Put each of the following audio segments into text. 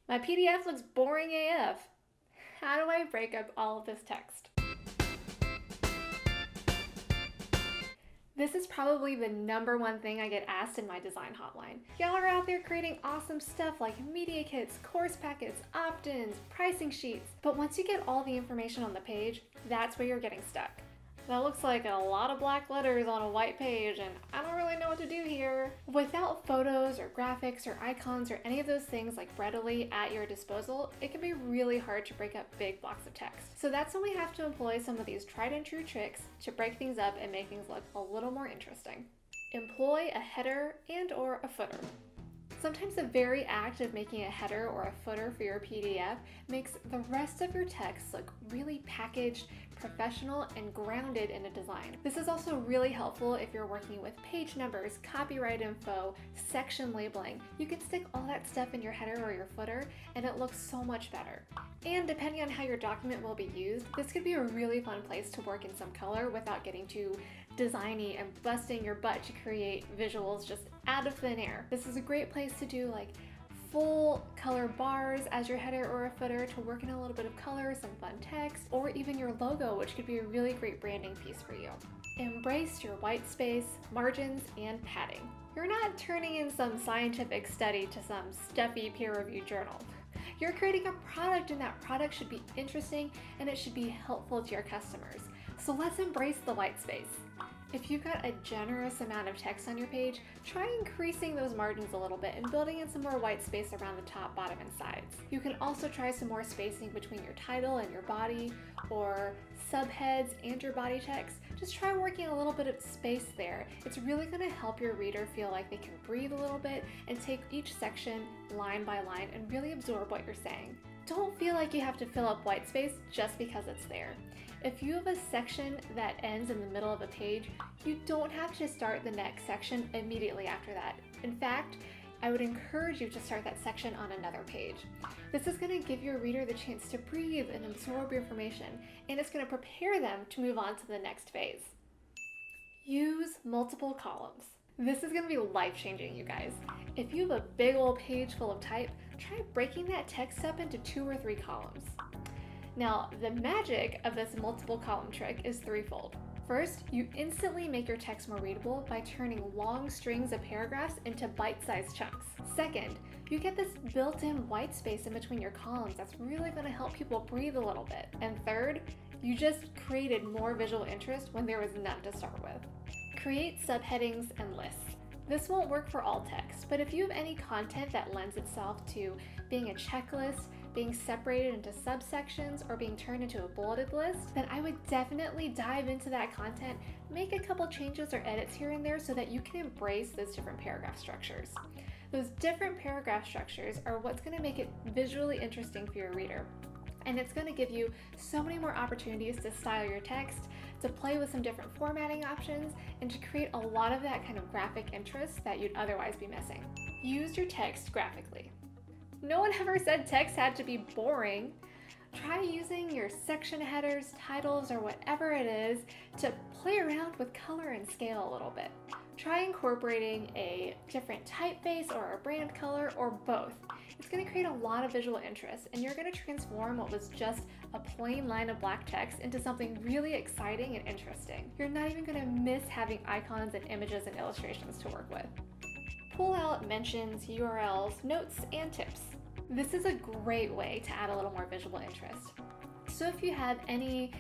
My PDF looks boring AF. How do I break up all of this text? This is probably the #1 thing I get asked in my design hotline. Y'all are out there creating awesome stuff like media kits, course packets, opt-ins, pricing sheets, but once you get all the information on the page, that's where you're getting stuck. That looks like a lot of black letters on a white page, and I don't really know what to do here. Without photos or graphics or icons or any of those things like readily at your disposal, it can be really hard to break up big blocks of text. So that's when we have to employ some of these tried and true tricks to break things up and make things look a little more interesting. Employ a header and/or a footer. Sometimes the very act of making a header or a footer for your PDF makes the rest of your text look really packaged, professional, and grounded in a design. This is also really helpful if you're working with page numbers, copyright info, section labeling. You can stick all that stuff in your header or your footer and it looks so much better. And depending on how your document will be used, this could be a really fun place to work in some color without getting too designy and busting your butt to create visuals just out of thin air. This is a great place to do like full color bars as your header or a footer to work in a little bit of color, some fun text, or even your logo, which could be a really great branding piece for you. Embrace your white space, margins, and padding. You're not turning in some scientific study to some stuffy peer-reviewed journal. You're creating a product, and that product should be interesting and it should be helpful to your customers. So let's embrace the white space. If you've got a generous amount of text on your page, try increasing those margins a little bit and building in some more white space around the top, bottom, and sides. You can also try some more spacing between your title and your body, or subheads and your body text. Just try working a little bit of space there. It's really going to help your reader feel like they can breathe a little bit and take each section line by line and really absorb what you're saying. Don't feel like you have to fill up white space just because it's there. If you have a section that ends in the middle of a page, you don't have to start the next section immediately after that. In fact, I would encourage you to start that section on another page. This is going to give your reader the chance to breathe and absorb your information, and it's going to prepare them to move on to the next phase. Use multiple columns. This is going to be life-changing, you guys. If you have a big old page full of type, try breaking that text up into 2 or 3 columns. Now, the magic of this multiple column trick is threefold. First, you instantly make your text more readable by turning long strings of paragraphs into bite-sized chunks. Second, you get this built-in white space in between your columns that's really going to help people breathe a little bit. And third, you just created more visual interest when there was none to start with. Create subheadings and lists. This won't work for all text, but if you have any content that lends itself to being a checklist, being separated into subsections, or being turned into a bulleted list, then I would definitely dive into that content, make a couple changes or edits here and there so that you can embrace those different paragraph structures. Those different paragraph structures are what's going to make it visually interesting for your reader. And it's going to give you so many more opportunities to style your text, to play with some different formatting options, and to create a lot of that kind of graphic interest that you'd otherwise be missing. Use your text graphically. No one ever said text had to be boring. Try using your section headers, titles, or whatever it is to play around with color and scale a little bit. Try incorporating a different typeface or a brand color or both. It's going to create a lot of visual interest, and you're going to transform what was just a plain line of black text into something really exciting and interesting. You're not even going to miss having icons and images and illustrations to work with. Pull out mentions, URLs, notes, and tips. This is a great way to add a little more visual interest. So if you have any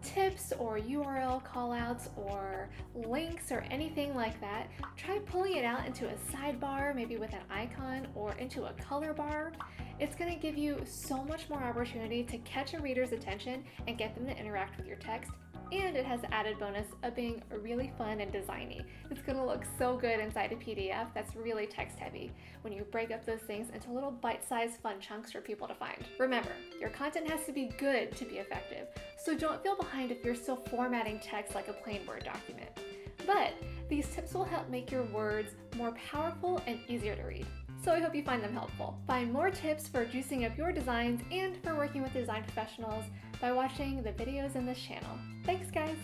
tips or URL callouts or links or anything like that, try pulling it out into a sidebar, maybe with an icon, or into a color bar. It's going to give you so much more opportunity to catch a reader's attention and get them to interact with your text. And it has the added bonus of being really fun and designy. It's going to look so good inside a PDF that's really text heavy when you break up those things into little bite-sized fun chunks for people to find. Remember, your content has to be good to be effective, so don't feel behind if you're still formatting text like a plain Word document. But these tips will help make your words more powerful and easier to read. So I hope you find them helpful. Find more tips for juicing up your designs and for working with design professionals by watching the videos in this channel. Thanks, guys!